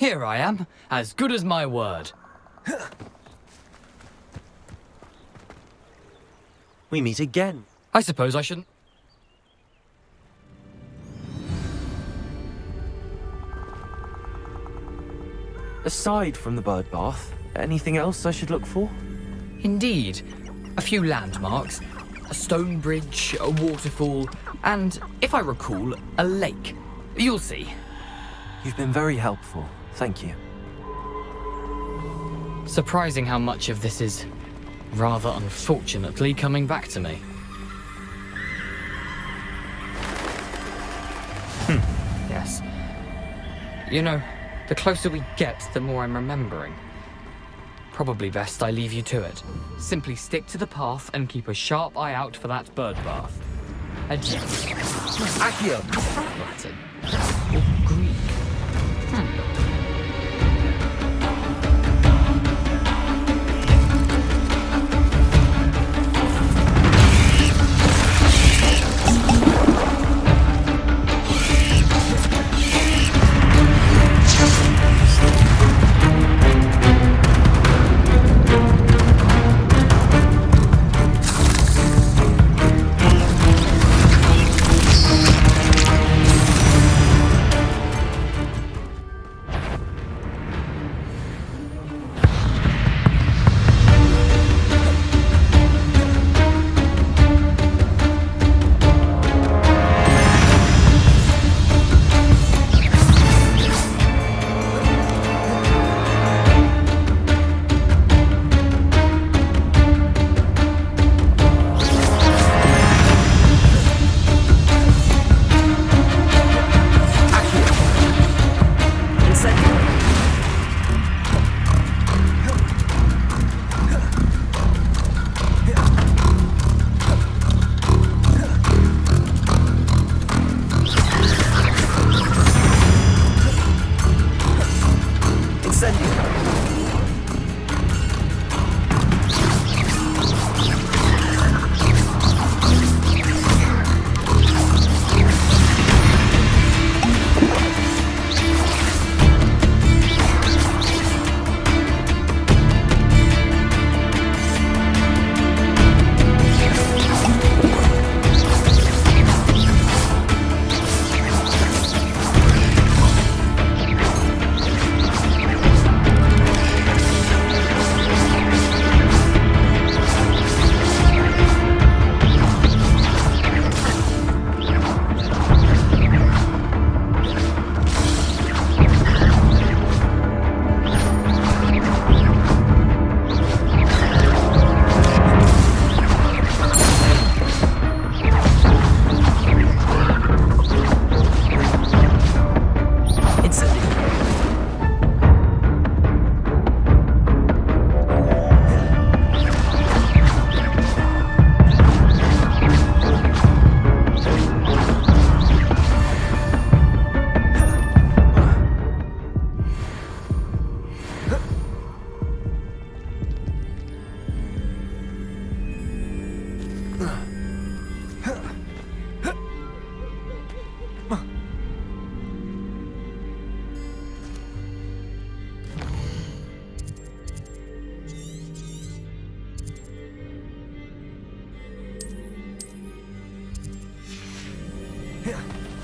Here I am, as good as my word. We meet again. I suppose I shouldn't... Aside from the bird bath, anything else I should look for? Indeed. A few landmarks, a stone bridge, a waterfall, and, if I recall, a lake. You'll see. You've been very helpful. Thank you. Surprising how much of this is, rather unfortunately, coming back to me. Yes. You know, the closer we get, the more I'm remembering. Probably best I leave you to it. Simply stick to the path and keep a sharp eye out for that bird bath. Adieu. Accio! Latin. Or Greek.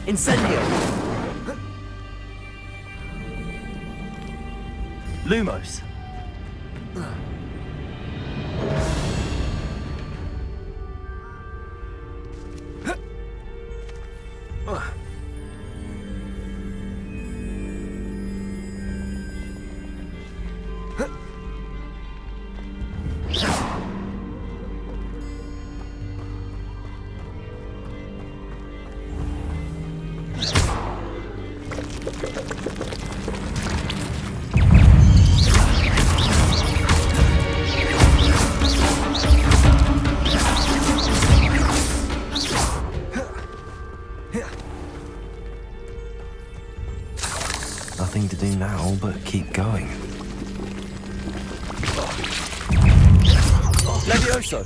Incendio! Lumos. Nothing to do now but keep going. Levioso!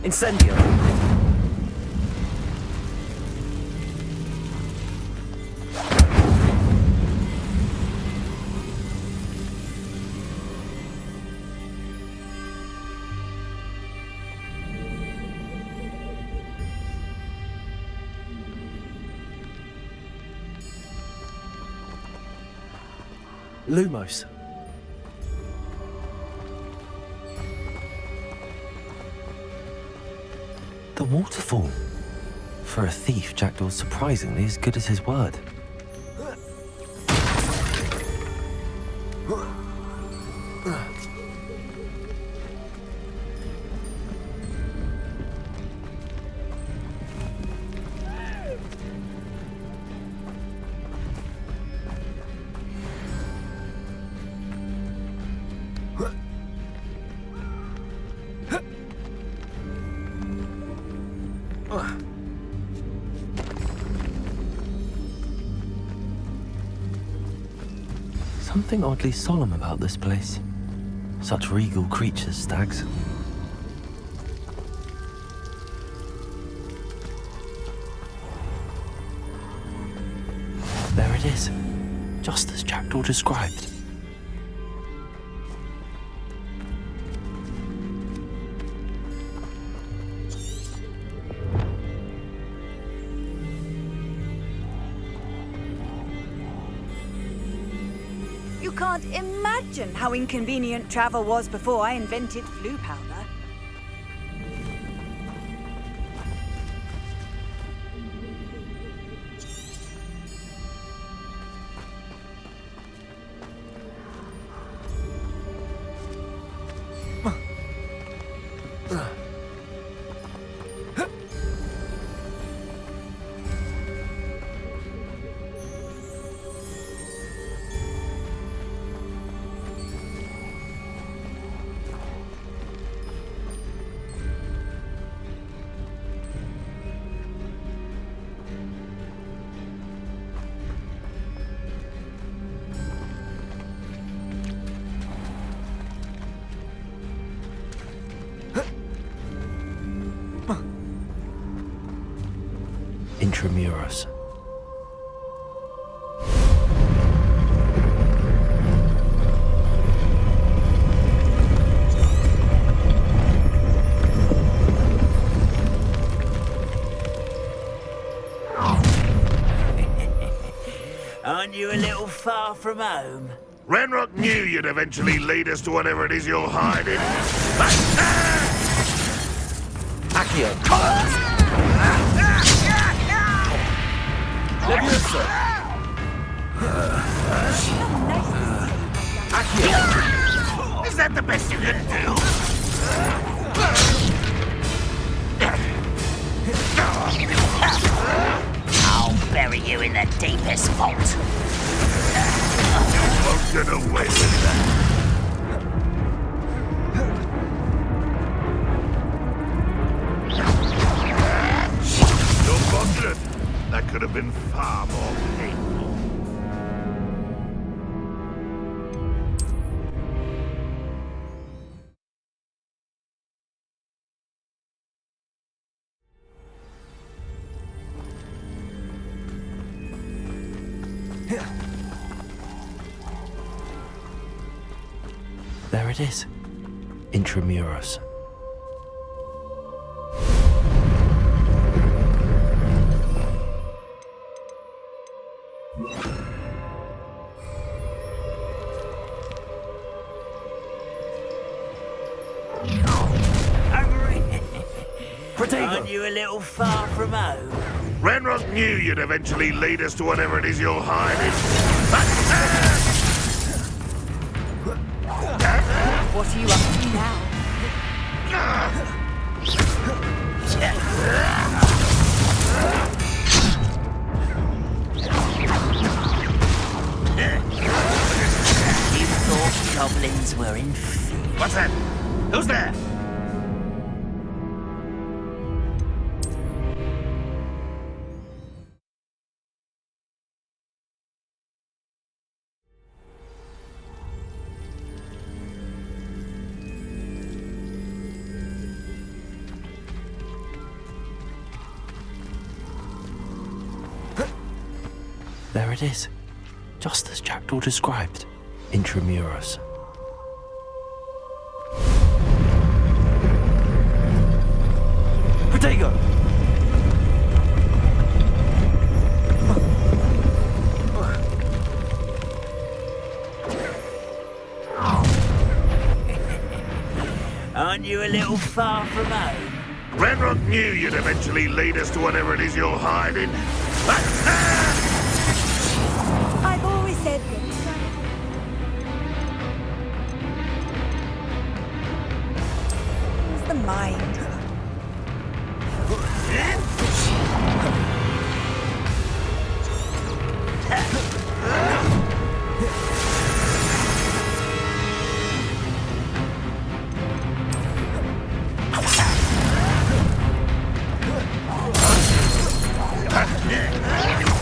Incendio! Lumos. The waterfall. For a thief, Jackdaw's surprisingly as good as his word. Something oddly solemn about this place. Such regal creatures, stags. There it is, just as Jackdaw described. You can't imagine how inconvenient travel was before I invented flu powder. Intramuros. Aren't you a little far from home? Ranrock knew you'd eventually lead us to whatever it is you're hiding. Accio! Leviosa! Accio! Is that the best you can do? I'll bury you in the deepest vault. You won't get away with that. You're fortunate. That could have been far more painful. There it is. Intramuros. Aren't you a little far from home? Ranrock knew you'd eventually lead us to whatever it is you're hiding. What are you up to now? You thought goblins were in fear. What's that? Who's there? There it is. Just as Jackdaw described. Intramuros. Protego! Aren't you a little far from home? Ranrock knew you'd eventually lead us to whatever it is you're hiding. I've always said that. It's the mind.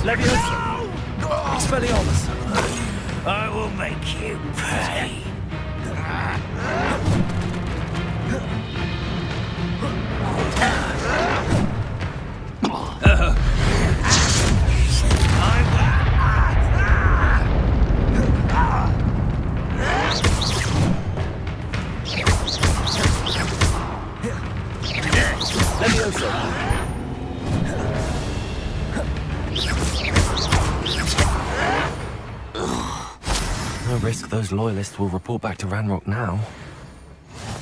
Leviosa! Expelliarmus! I will make you pay. Leviosa! No risk those loyalists will report back to Ranrock now.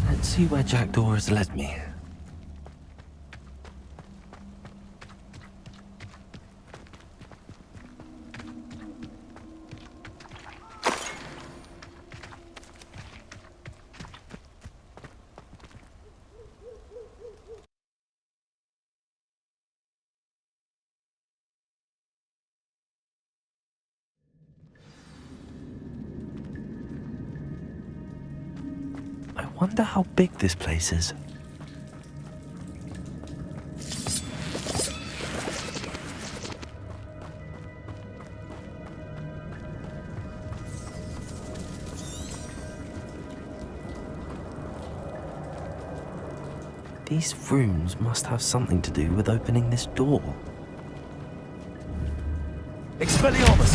Let's see where Jackdaw has led me. I wonder how big this place is. These rooms must have something to do with opening this door. Expelliarmus!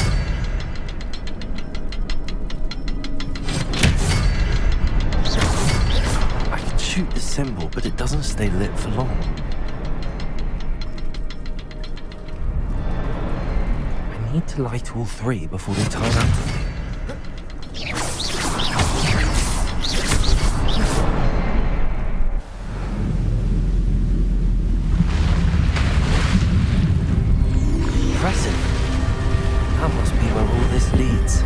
I can shoot the symbol, but it doesn't stay lit for long. I need to light all three before they turn out of me. Impressive. That must be where all this leads.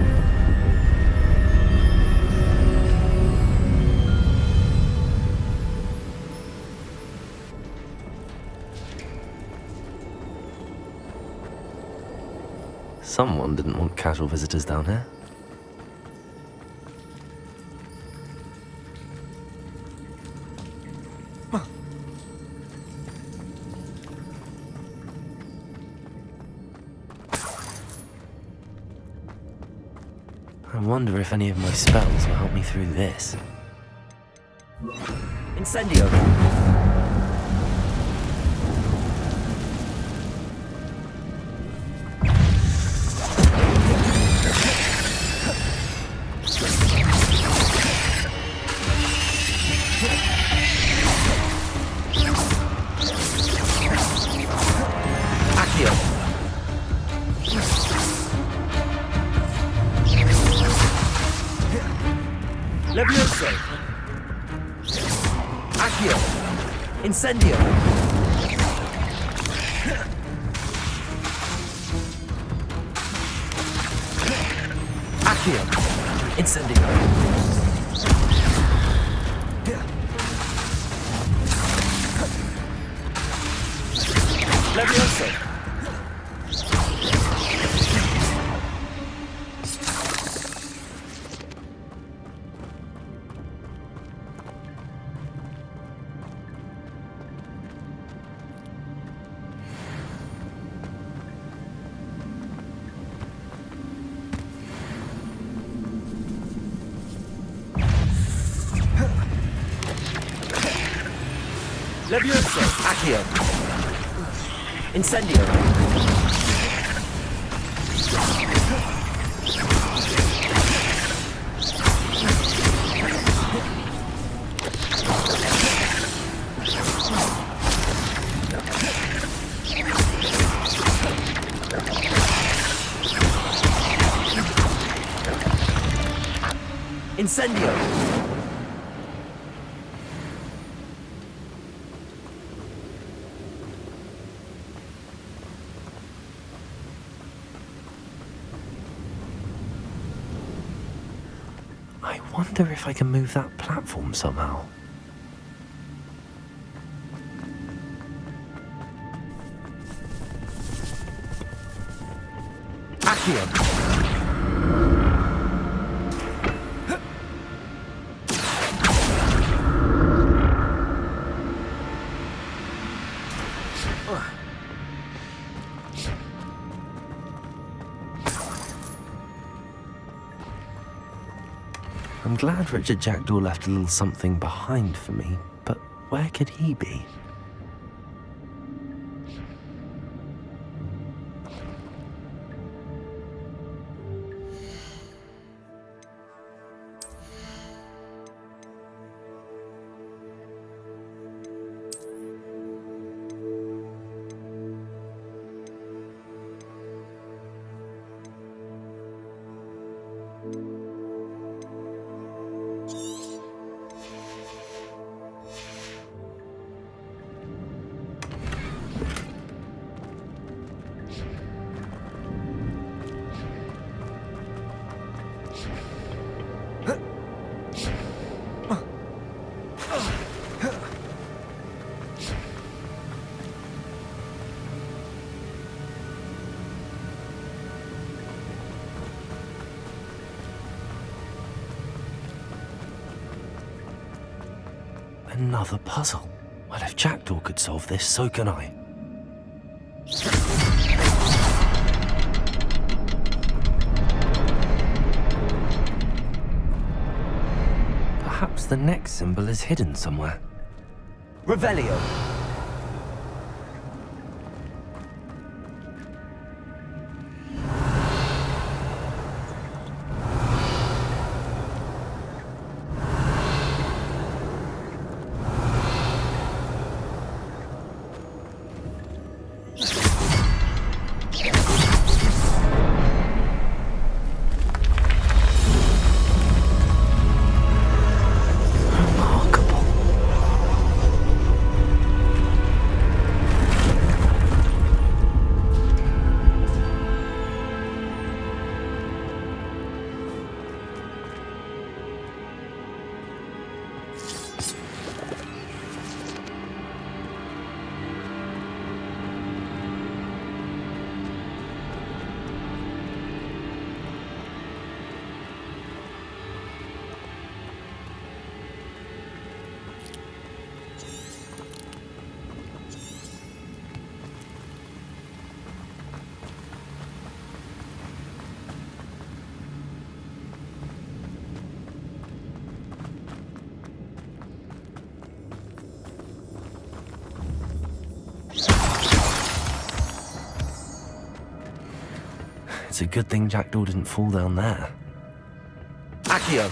Someone didn't want casual visitors down here. I wonder if any of my spells will help me through this. Incendio! Leviosa! Accio! Incendio! Accio! Incendio! Leviosa! Leviosa! Accio! Incendio! Incendio! I wonder if I can move that platform somehow. Accio! I'm glad Richard Jackdaw left a little something behind for me, but where could he be? Another puzzle. Well, if Jackdaw could solve this, so can I. Perhaps the next symbol is hidden somewhere. Revelio! It's a good thing Jackdaw didn't fall down there. Accio!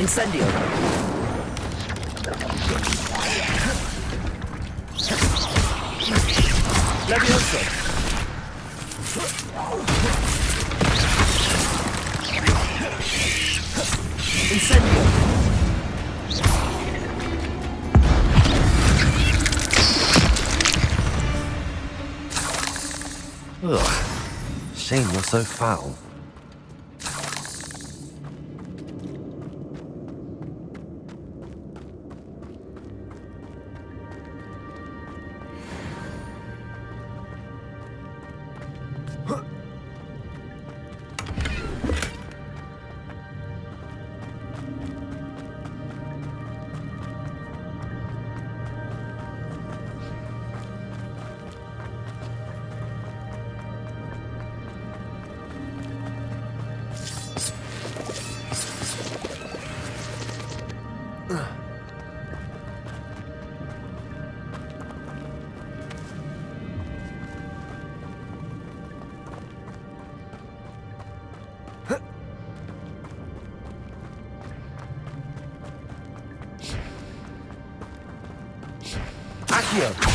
Incendio! Levioso! Incendio! Ugh. Shame you're so foul. Accio!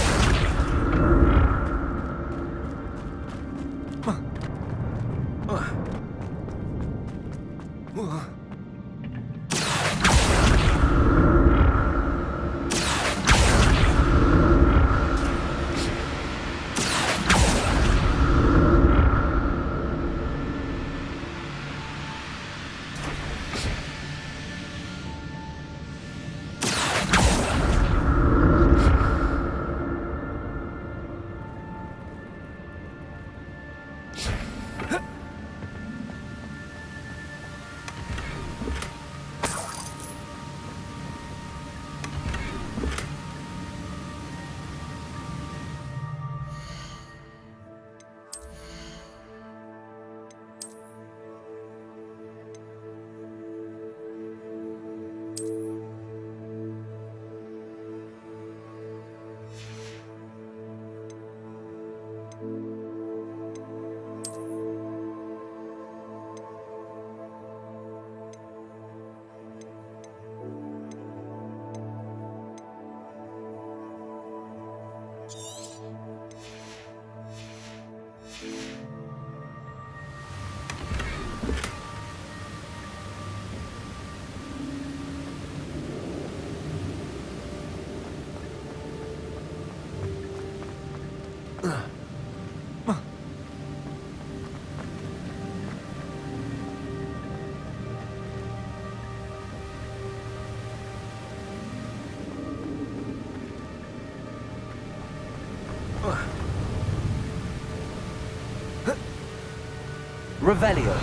Revelio.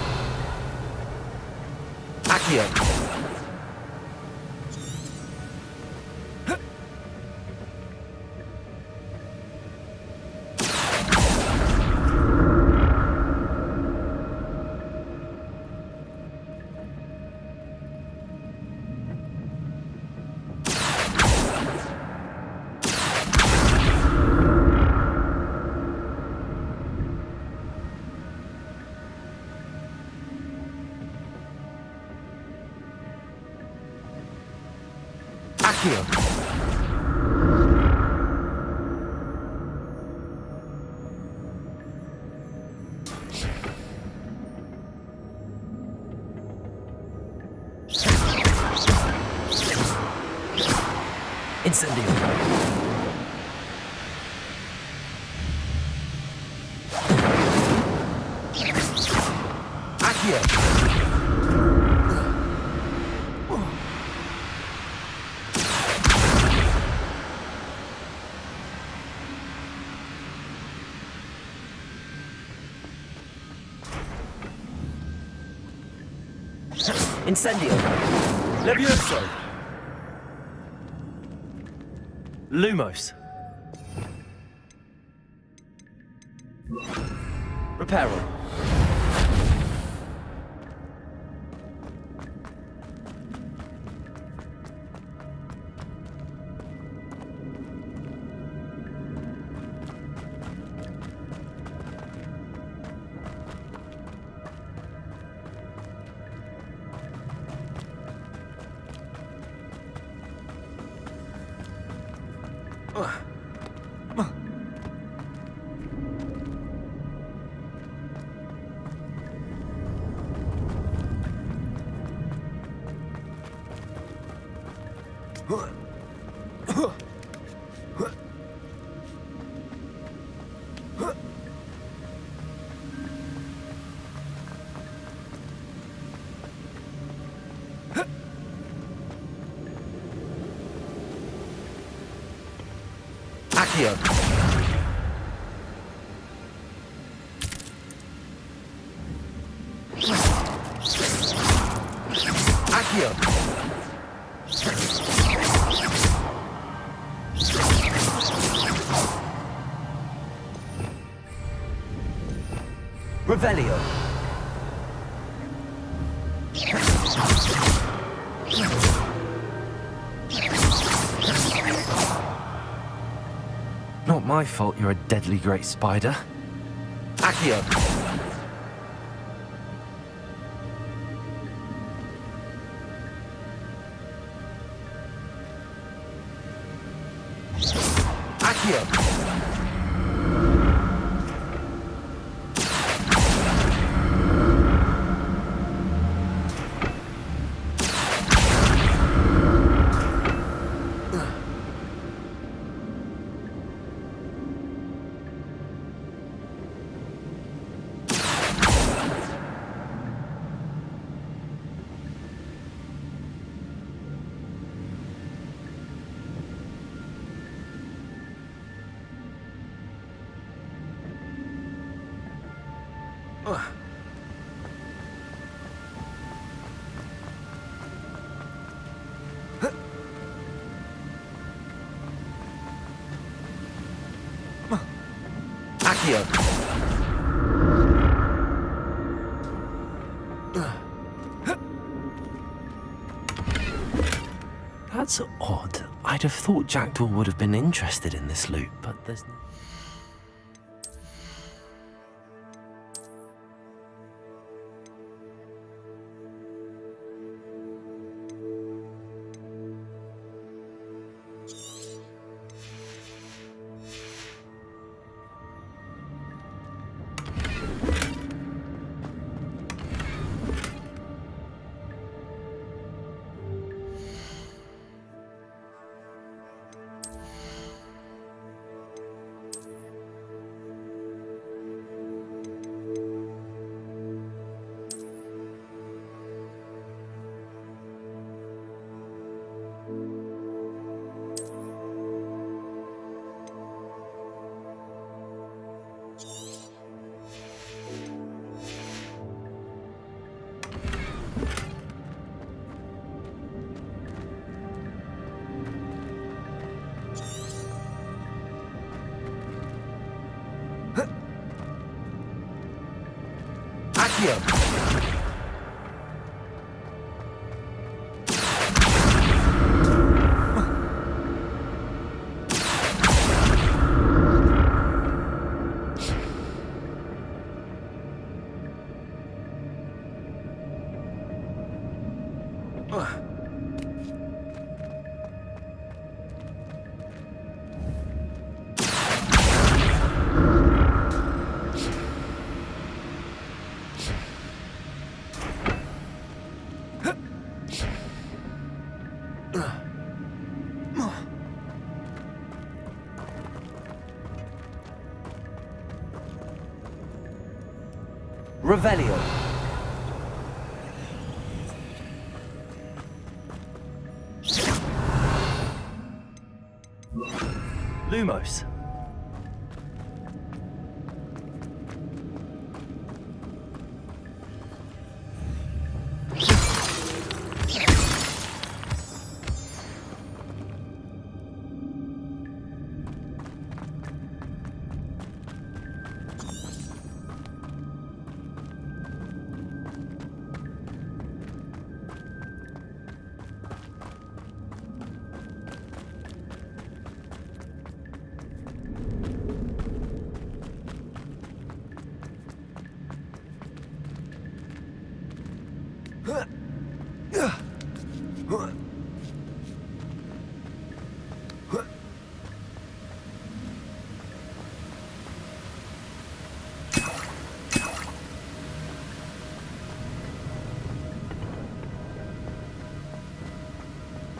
Accio. Accio. Incendio. Accio. Incendio. Levioso. Lumos. Reparo. Accio. Accio. Revelio. Not my fault you're a deadly great spider. Accio. Accio. Accio. That's odd. I'd have thought Jackdaw would have been interested in this loot, but there's no... Accio. Revelio. Lumos.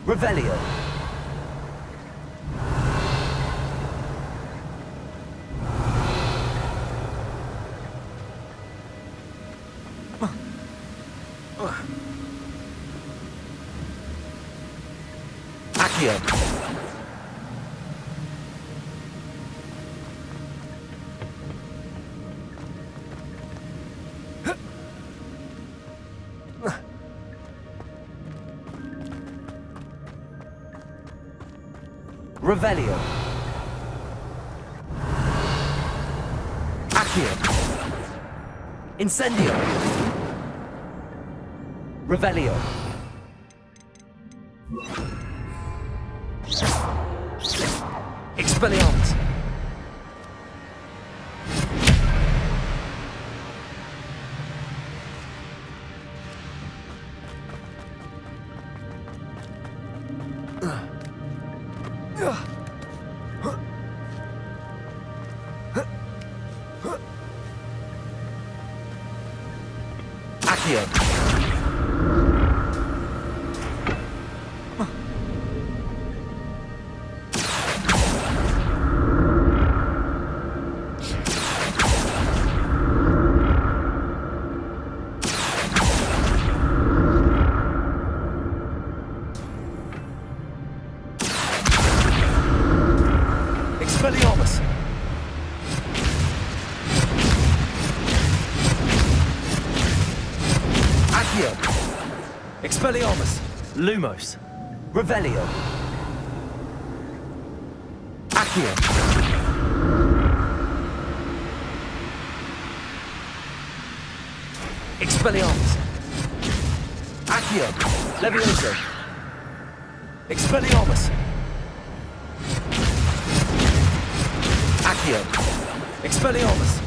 Revelio. Accio. Revelio. Accio. Incendio. Revelio. Expelliarmus. Accio. Expelliarmus. Accio. Expelliarmus. Lumos. Revelio. Accio. Expelliarmus. Accio. Levioso. Expelliarmus. Accio. Expelliarmus.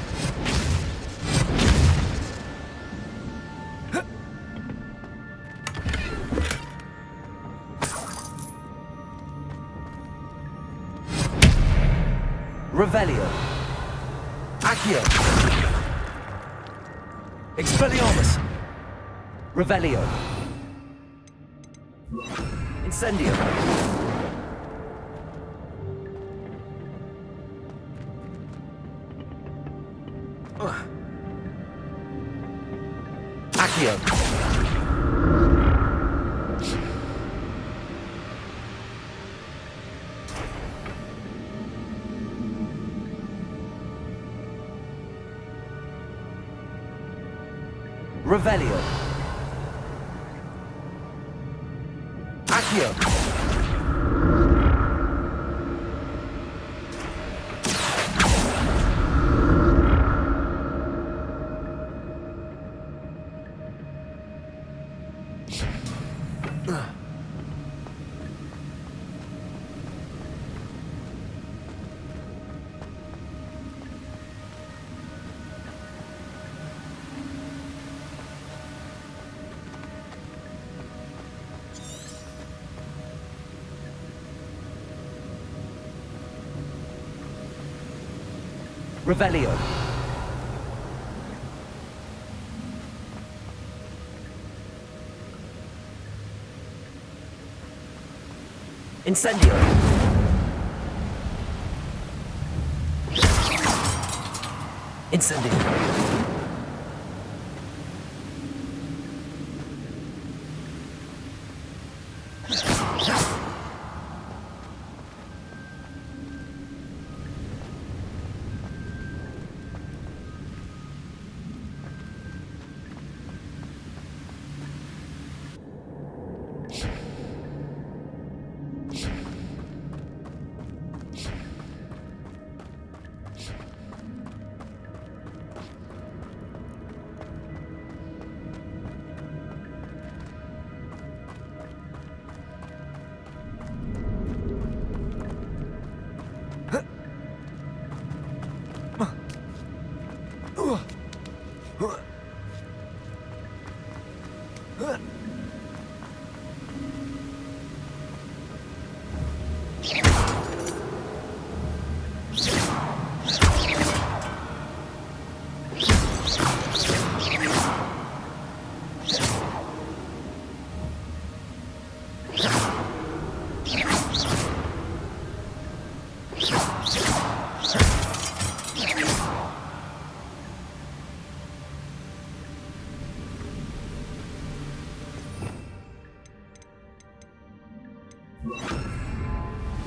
Revelio. Accio. Expelliarmus. Revelio. Incendio. Accio. Revelio. Accio. Revelio. Incendio. Incendio.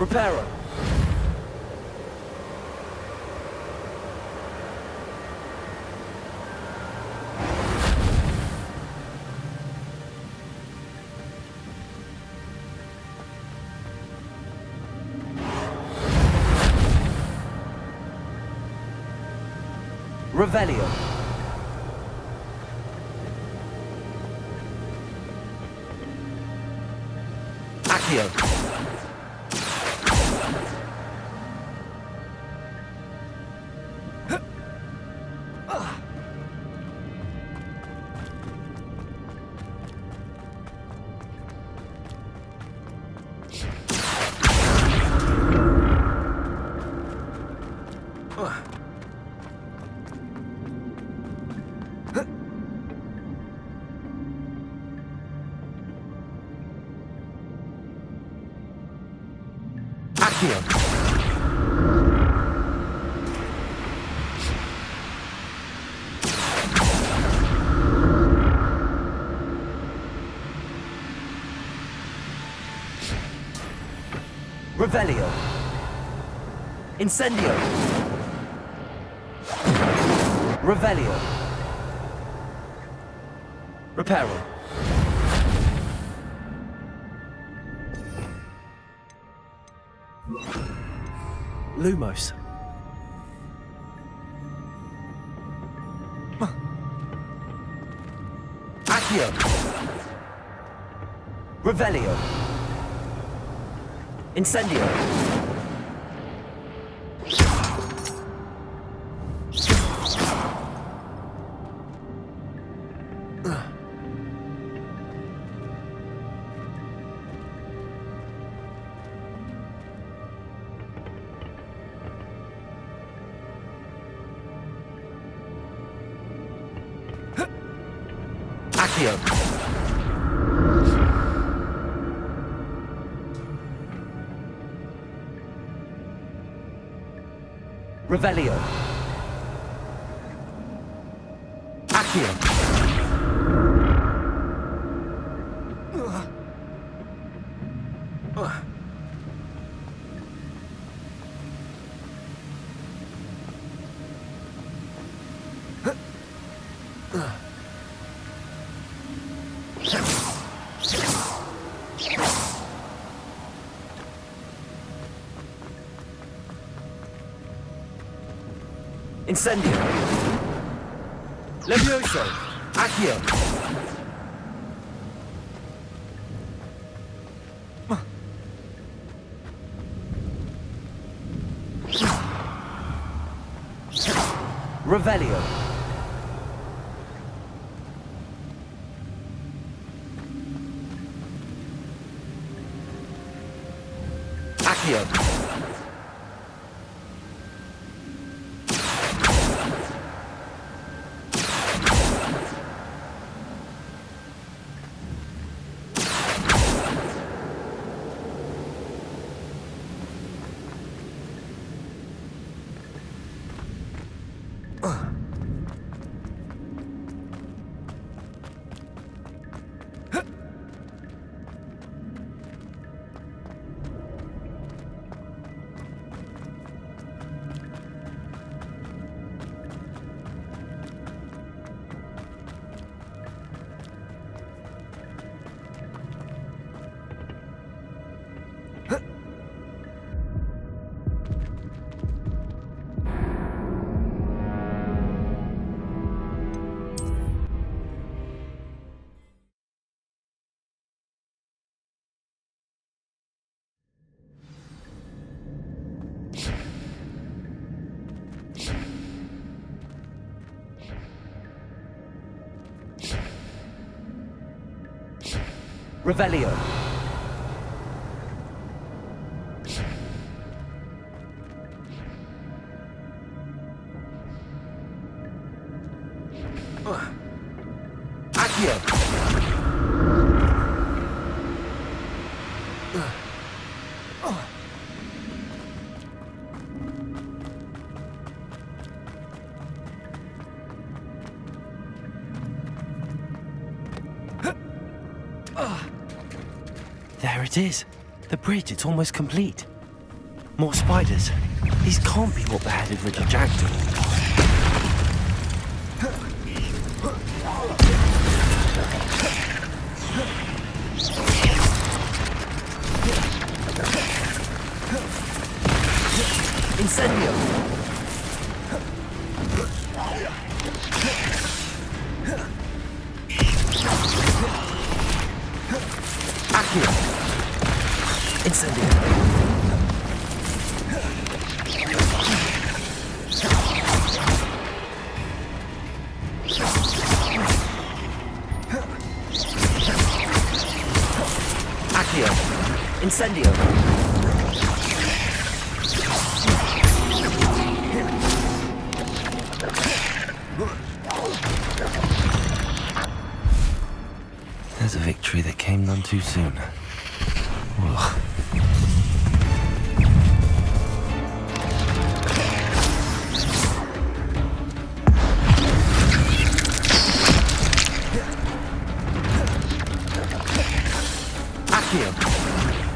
Reparo. Revelio. Accio. Accio. Revelio. Incendio. Revelio. Reparo. Lumos. Accio. Revelio. Incendio. Accio. Revelio. Accio. Incendio. Levioso. Accio. Revelio. Accio. Revelio. Accio. There it is. The bridge, it's almost complete. More spiders. These can't be what beheaded Richard Jackdaw. Incendio! Accio! Incendio! Accio! Incendio! There's a victory that came none too soon. Ugh. Accio!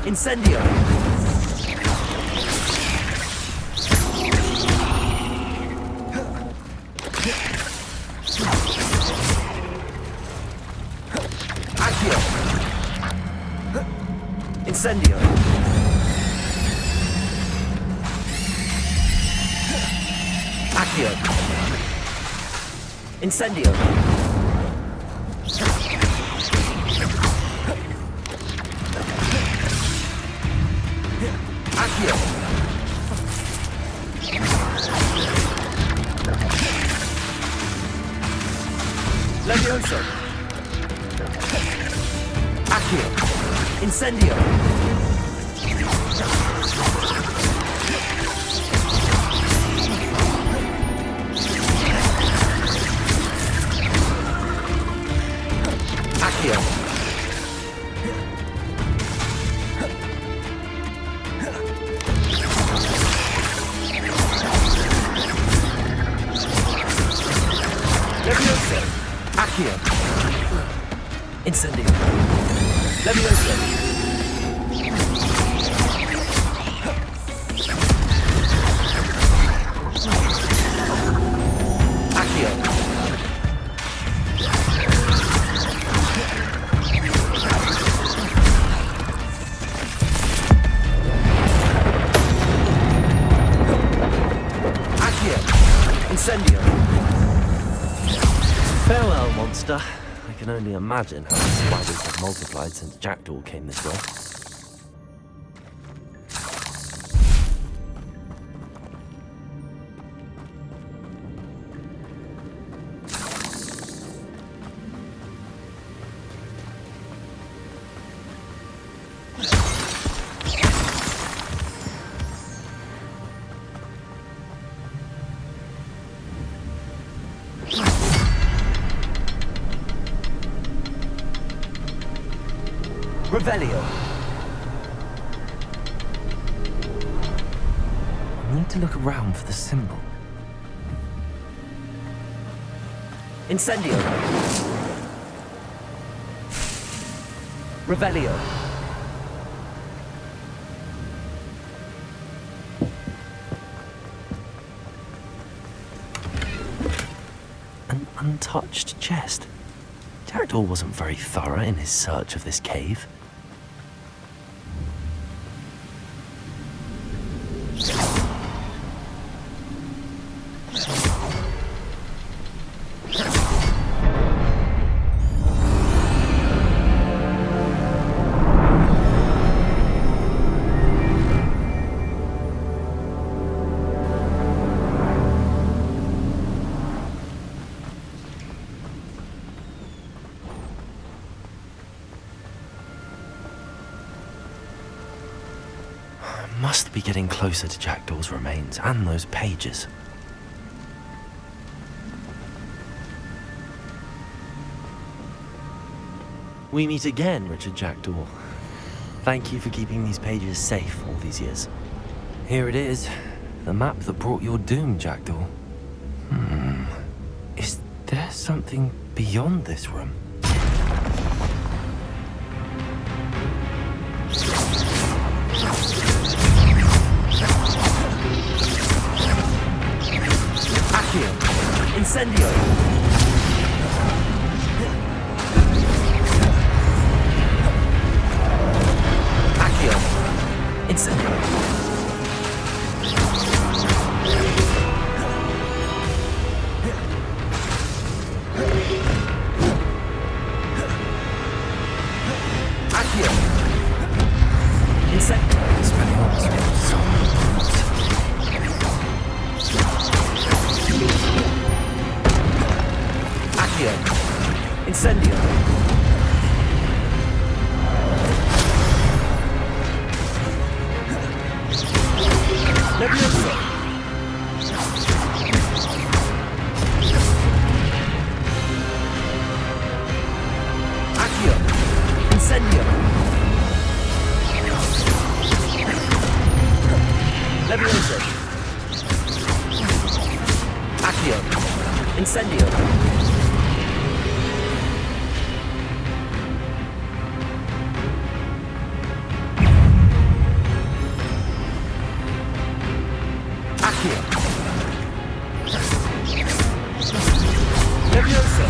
Incendio! Accio! Incendio! Accio! Incendio! Accio! Levioso! Accio! Incendio! Accio! Levioso! Accio! Incendio! Levioso! Accio! Accio! Incendio! Farewell, monster. I can only imagine how the spiders have multiplied since Jackdaw came this way. Revelio! I need to look around for the symbol. Incendio! Revelio! An untouched chest. Jackdaw wasn't very thorough in his search of this cave. Must be getting closer to Jackdaw's remains and those pages. We meet again, Richard Jackdaw. Thank you for keeping these pages safe all these years. Here it is, the map that brought your doom, Jackdaw. Is there something beyond this room? Accio. Incendio. Accio. Incendio. Accio. Incendio. Accio. Incendio. Levioso. Accio. Incendio. Levioso. Accio. Incendio. Accio. Levioso.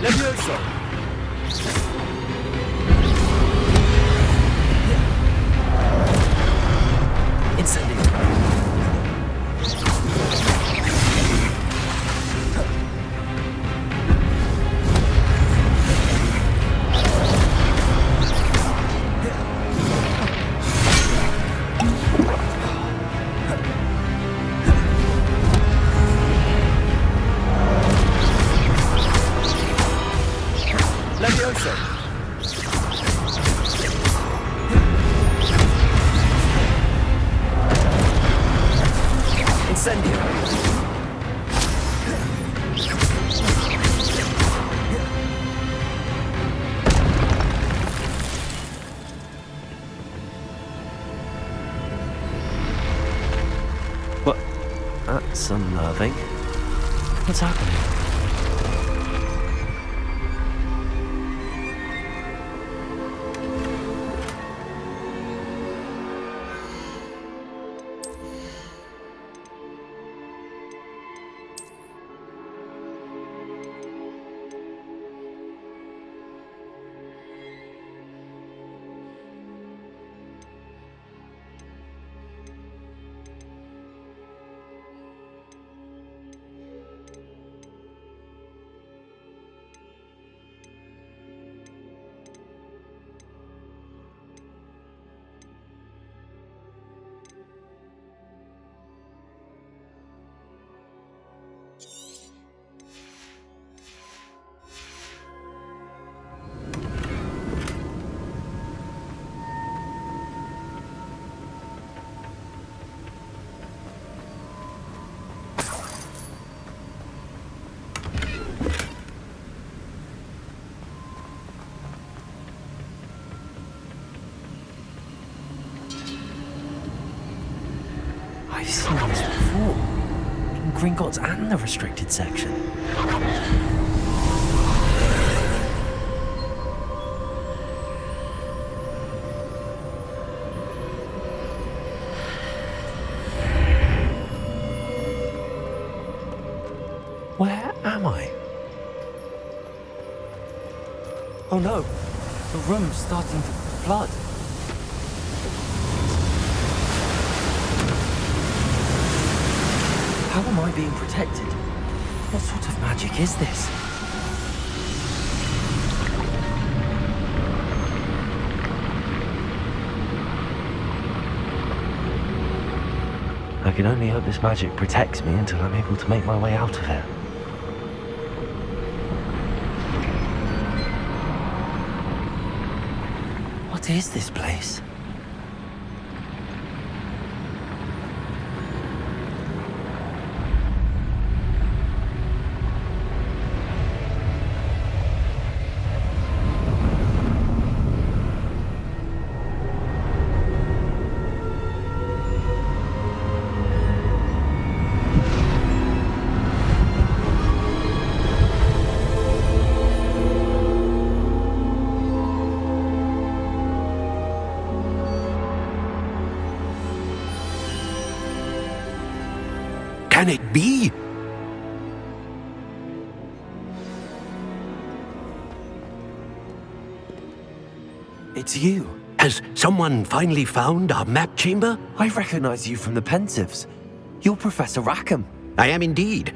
Levioso. Incendio. Levioso. Incendio. What? That's unnerving. What's happening? I've seen this before. In Gringotts and the restricted section. Where am I? Oh no, the room's starting to flood. How am I being protected? What sort of magic is this? I can only hope this magic protects me until I'm able to make my way out of here. What is this place? Can it be? It's you. Has someone finally found our map chamber? I recognize you from the Pensieves. You're Professor Rackham. I am indeed.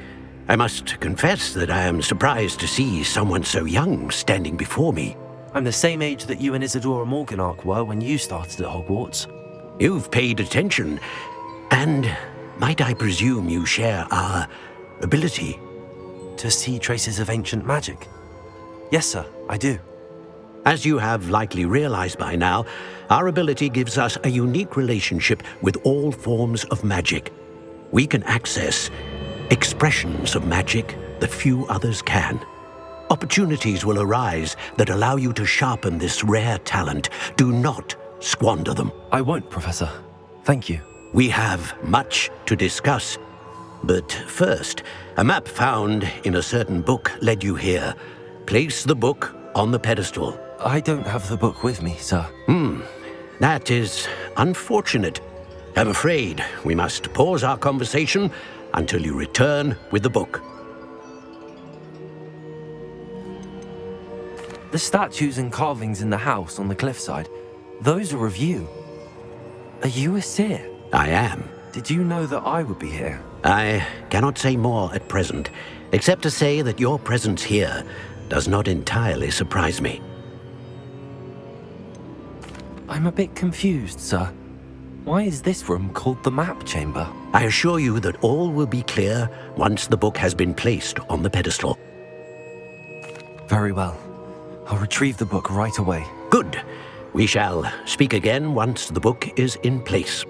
I must confess that I am surprised to see someone so young standing before me. I'm the same age that you and Isadora Morganach were when you started at Hogwarts. You've paid attention, and might I presume you share our ability? To see traces of ancient magic? Yes, sir, I do. As you have likely realized by now, our ability gives us a unique relationship with all forms of magic. We can access expressions of magic that few others can. Opportunities will arise that allow you to sharpen this rare talent. Do not squander them. I won't, Professor. Thank you. We have much to discuss. But first, a map found in a certain book led you here. Place the book on the pedestal. I don't have the book with me, sir. That is unfortunate. I'm afraid we must pause our conversation until you return with the book. The statues and carvings in the house on the cliffside, those are of you. Are you a seer? I am. Did you know that I would be here? I cannot say more at present, except to say that your presence here does not entirely surprise me. I'm a bit confused, sir. Why is this room called the map chamber? I assure you that all will be clear once the book has been placed on the pedestal. Very well. I'll retrieve the book right away. Good. We shall speak again once the book is in place.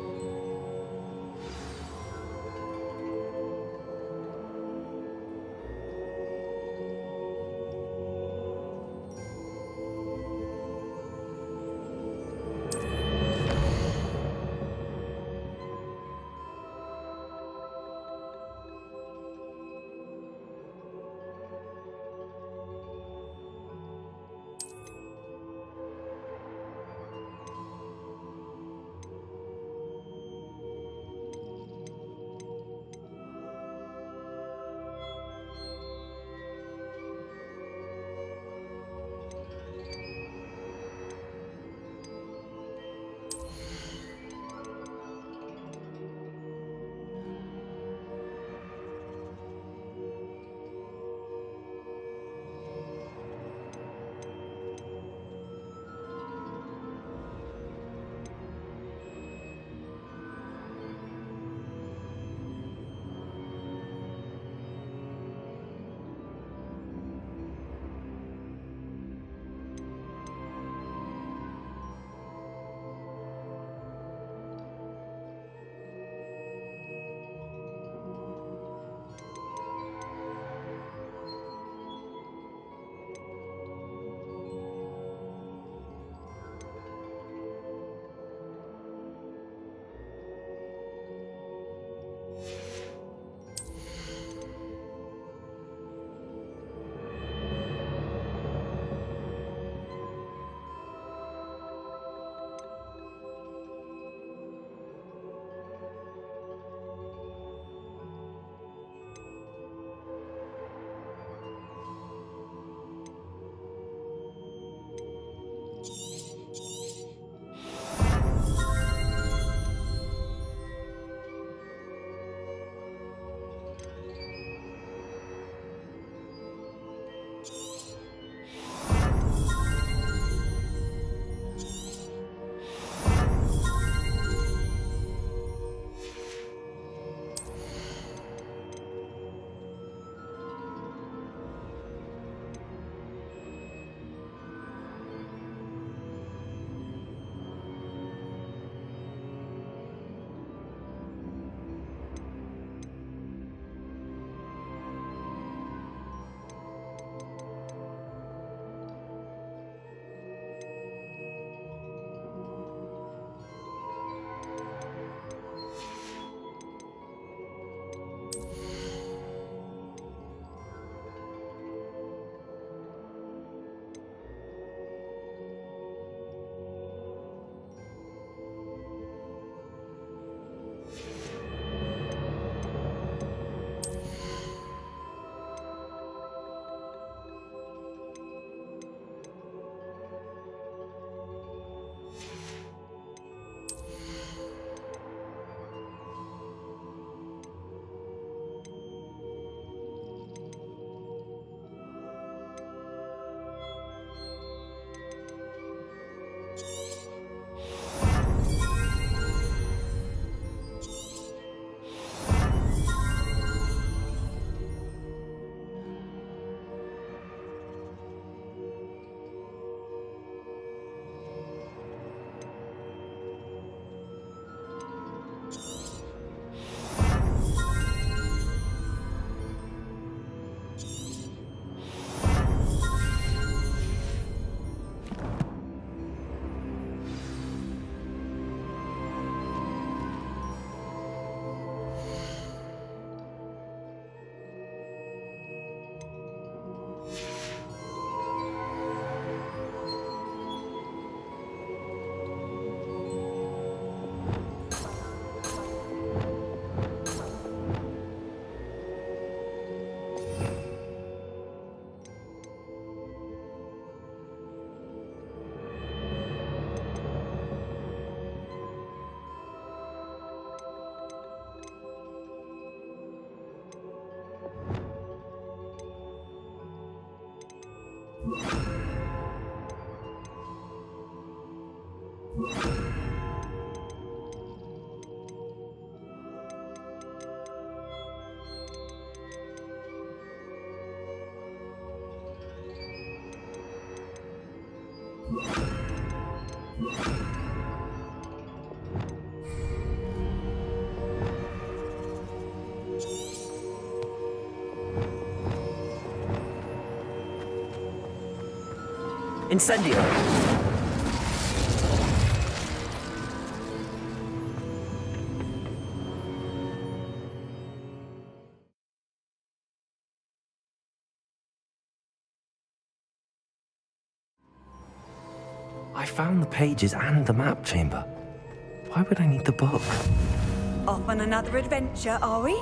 Incendio! I found the pages and the map chamber. Why would I need the book? Off on another adventure, are we?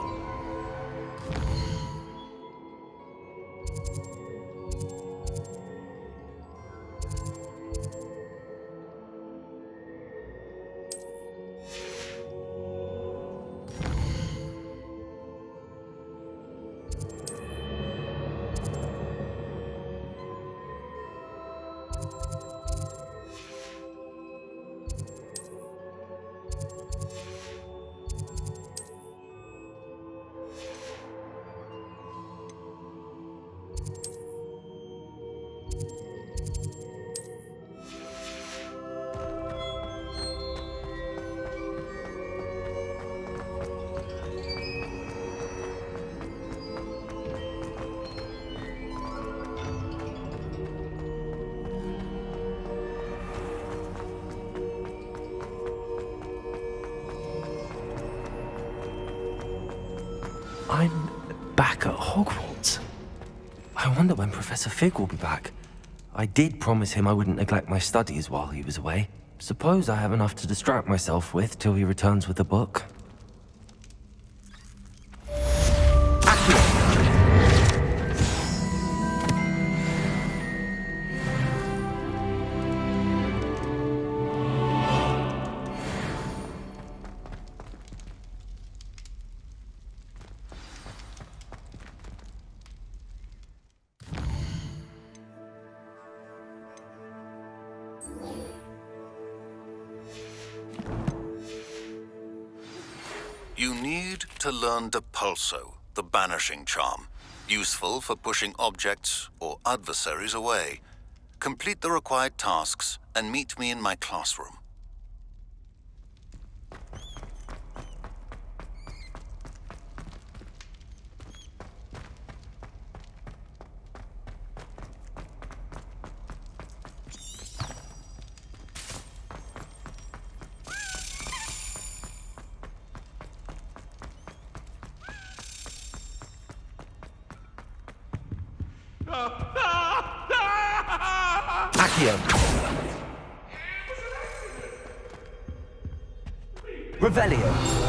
I'm back at Hogwarts. I wonder when Professor Fig will be back. I did promise him I wouldn't neglect my studies while he was away. Suppose I have enough to distract myself with till he returns with the book. You need to learn Depulso, the banishing charm, useful for pushing objects or adversaries away. Complete the required tasks and meet me in my classroom. Accio! Revelio!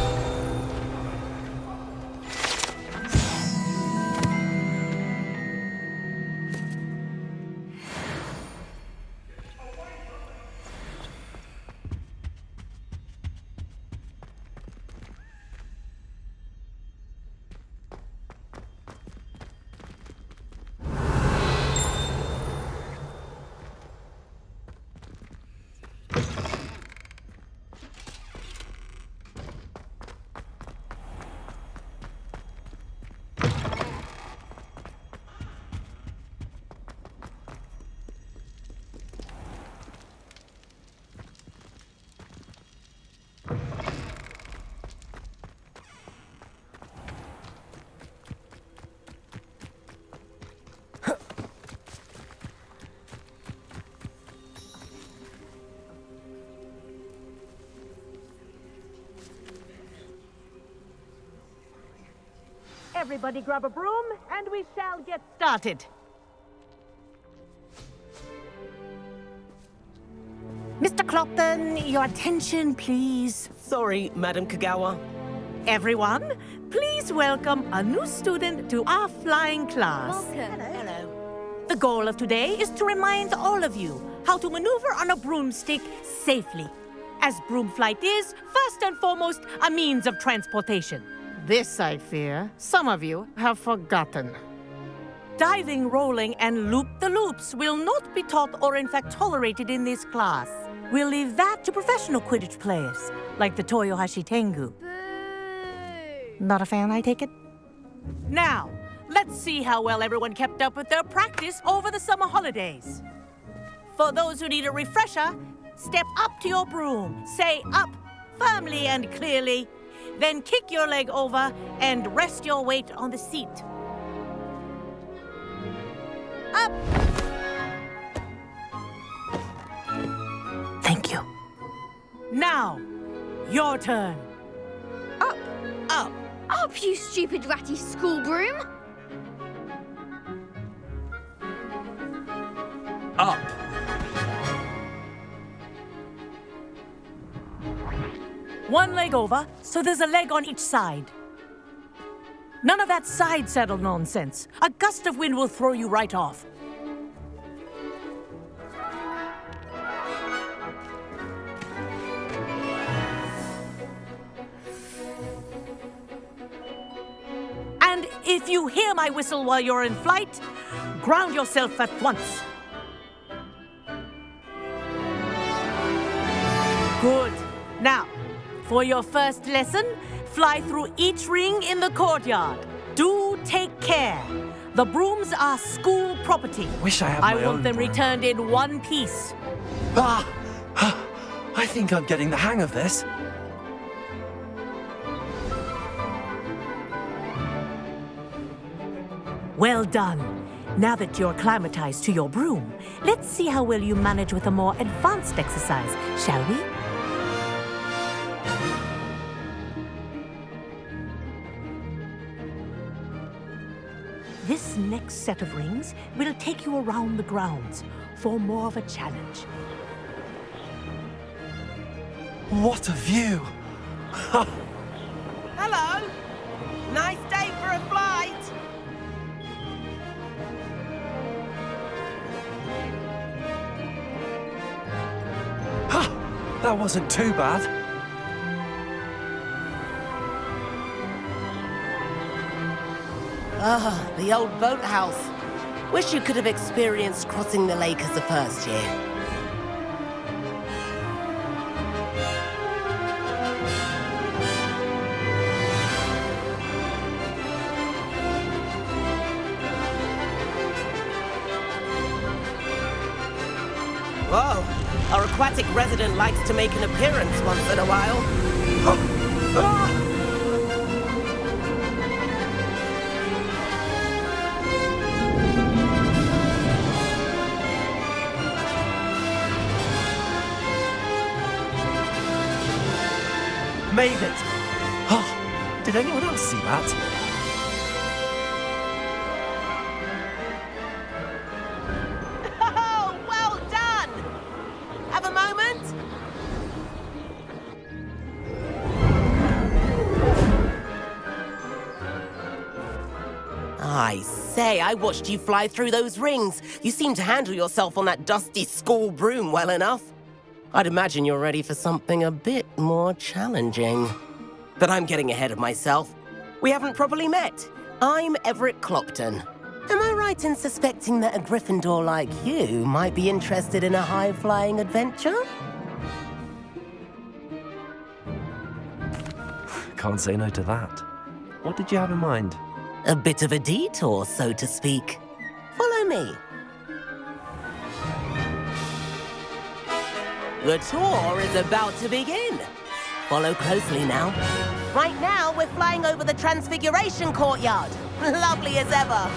Everybody grab a broom, and we shall get started. Mr. Clopton, your attention, please. Sorry, Madam Kagawa. Everyone, please welcome a new student to our flying class. Welcome. Hello. The goal of today is to remind all of you how to maneuver on a broomstick safely, as broom flight is, first and foremost, a means of transportation. This, I fear, some of you have forgotten. Diving, rolling, and loop-the-loops will not be taught or in fact tolerated in this class. We'll leave that to professional Quidditch players, like the Toyohashi Tengu. Not a fan, I take it? Now, let's see how well everyone kept up with their practice over the summer holidays. For those who need a refresher, step up to your broom, say up firmly and clearly, then kick your leg over and rest your weight on the seat. Up! Thank you. Now, your turn. Up! Up! Up, you stupid ratty school broom! Up! One leg over, so there's a leg on each side. None of that side saddle nonsense. A gust of wind will throw you right off. And if you hear my whistle while you're in flight, ground yourself at once. Good. Now, for your first lesson, fly through each ring in the courtyard. Do take care. The brooms are school property. Wish I had my own want them broom. returned in one piece. Ah! I think I'm getting the hang of this. Well done. Now that you're acclimatized to your broom, let's see how well you manage with a more advanced exercise, shall we? This next set of rings will take you around the grounds for more of a challenge. What a view! Hello! Nice day for a flight! That wasn't too bad. Ah, the old boathouse. Wish you could have experienced crossing the lake as a first year. Whoa, our aquatic resident likes to make an appearance once in a while. Made it! Oh, did anyone else see that? Oh, well done! Have a moment? I say, I watched you fly through those rings. You seem to handle yourself on that dusty school broom well enough. I'd imagine you're ready for something a bit more challenging. But I'm getting ahead of myself. We haven't properly met. I'm Everett Clopton. Am I right in suspecting that a Gryffindor like you might be interested in a high-flying adventure? Can't say no to that. What did you have in mind? A bit of a detour, so to speak. Follow me. The tour is about to begin. Follow closely now. Right now, we're flying over the Transfiguration Courtyard. Lovely as ever.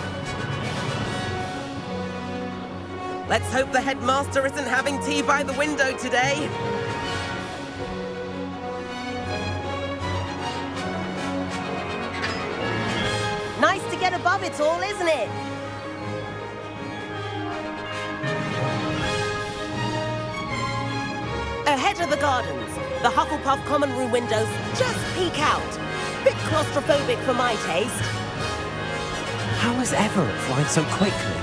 Let's hope the headmaster isn't having tea by the window today. Nice to get above it all, isn't it? Ahead of the gardens, the Hufflepuff common room windows just peek out. Bit claustrophobic for my taste. How is Everett flying so quickly?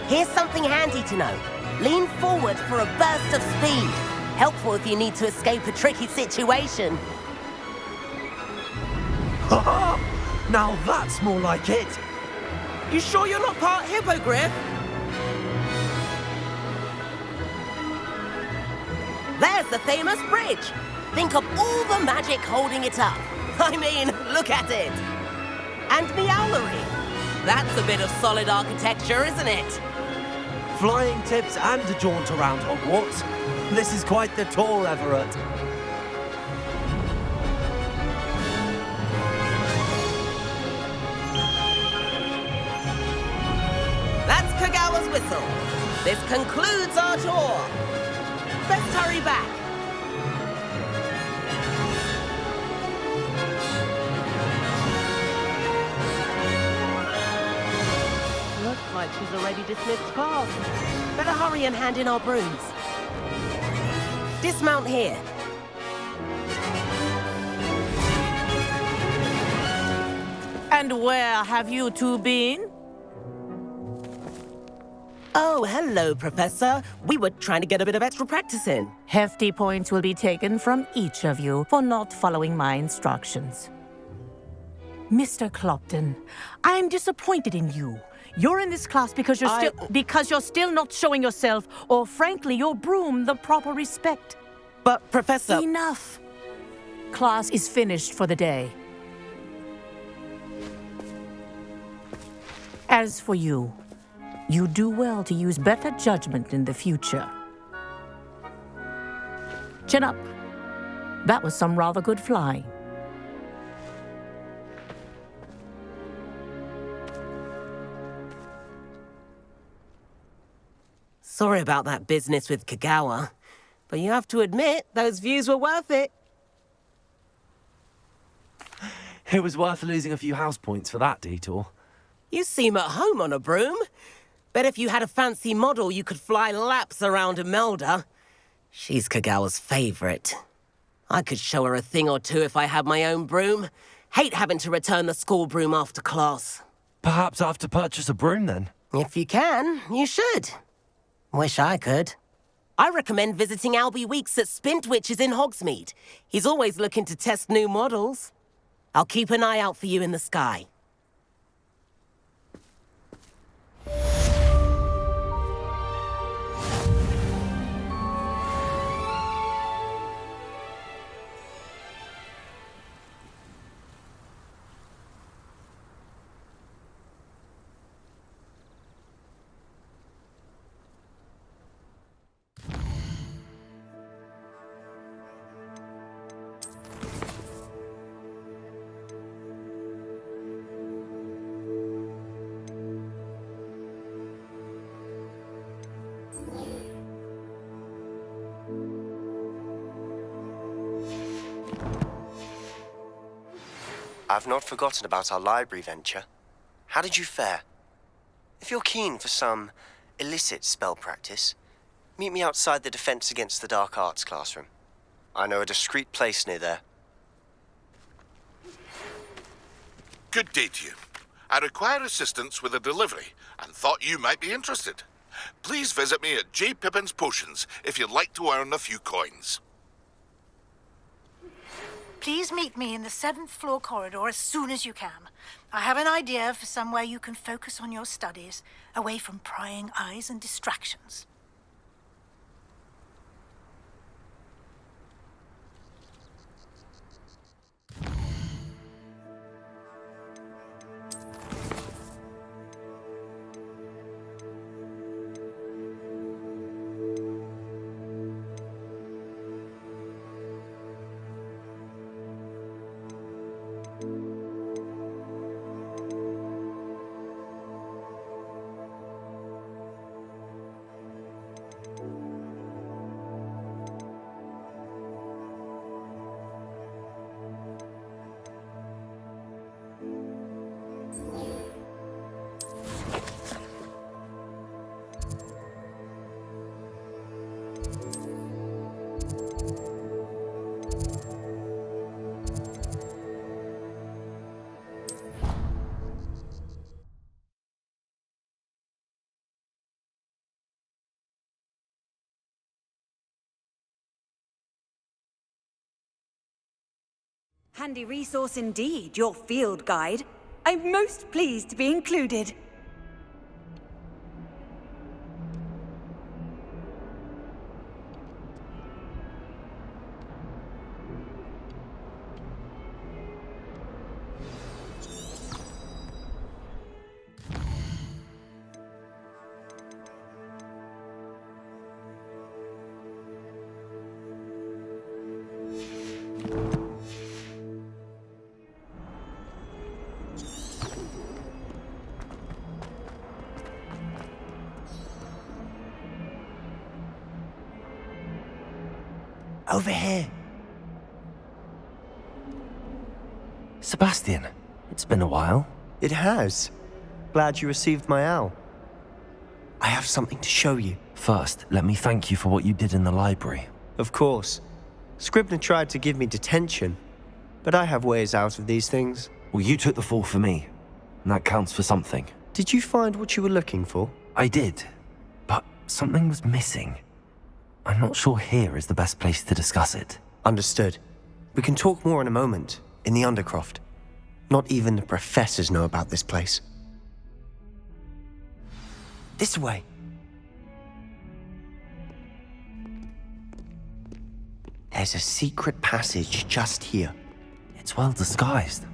Here's something handy to know. Lean forward for a burst of speed. Helpful if you need to escape a tricky situation. Now that's more like it. You sure you're not part hippogriff? There's the famous bridge. Think of all the magic holding it up. I mean, look at it. And Meowlery. That's a bit of solid architecture, isn't it? Flying tips and a jaunt around Hogwarts. This is quite the tour, Everett. That's Kagawa's whistle. This concludes our tour. Let's hurry back. Looks like she's already dismissed class. Better hurry and hand in our brooms. Dismount here. And where have you two been? Oh, hello, Professor. We were trying to get a bit of extra practice in. Hefty points will be taken from each of you for not following my instructions. Mr. Clopton, I'm disappointed in you. You're in this class because you're still not showing yourself, or frankly, your broom the proper respect. But, Professor... Enough. Class is finished for the day. As for you, you do well to use better judgment in the future. Chin up. That was some rather good flying. Sorry about that business with Kagawa, but you have to admit, those views were worth it. It was worth losing a few house points for that detour. You seem at home on a broom. Bet if you had a fancy model, you could fly laps around Imelda. She's Kagawa's favorite. I could show her a thing or two if I had my own broom. Hate having to return the school broom after class. Perhaps I have to purchase a broom then? If you can, you should. Wish I could. I recommend visiting Albie Weeks at Spintwitches in Hogsmeade. He's always looking to test new models. I'll keep an eye out for you in the sky. I've not forgotten about our library venture. How did you fare? If you're keen for some illicit spell practice, meet me outside the Defense Against the Dark Arts classroom. I know a discreet place near there. Good day to you. I require assistance with a delivery and thought you might be interested. Please visit me at J. Pippin's Potions if you'd like to earn a few coins. Please meet me in the 7th floor corridor as soon as you can. I have an idea for somewhere you can focus on your studies, away from prying eyes and distractions. Handy resource indeed, your field guide. I'm most pleased to be included. Over here. Sebastian, it's been a while. It has. Glad you received my owl. I have something to show you. First, let me thank you for what you did in the library. Of course. Scribner tried to give me detention, but I have ways out of these things. Well, you took the fall for me, and that counts for something. Did you find what you were looking for? I did, but something was missing. I'm not sure here is the best place to discuss it. Understood. We can talk more in a moment, in the Undercroft. Not even the professors know about this place. This way. There's a secret passage just here. It's well disguised.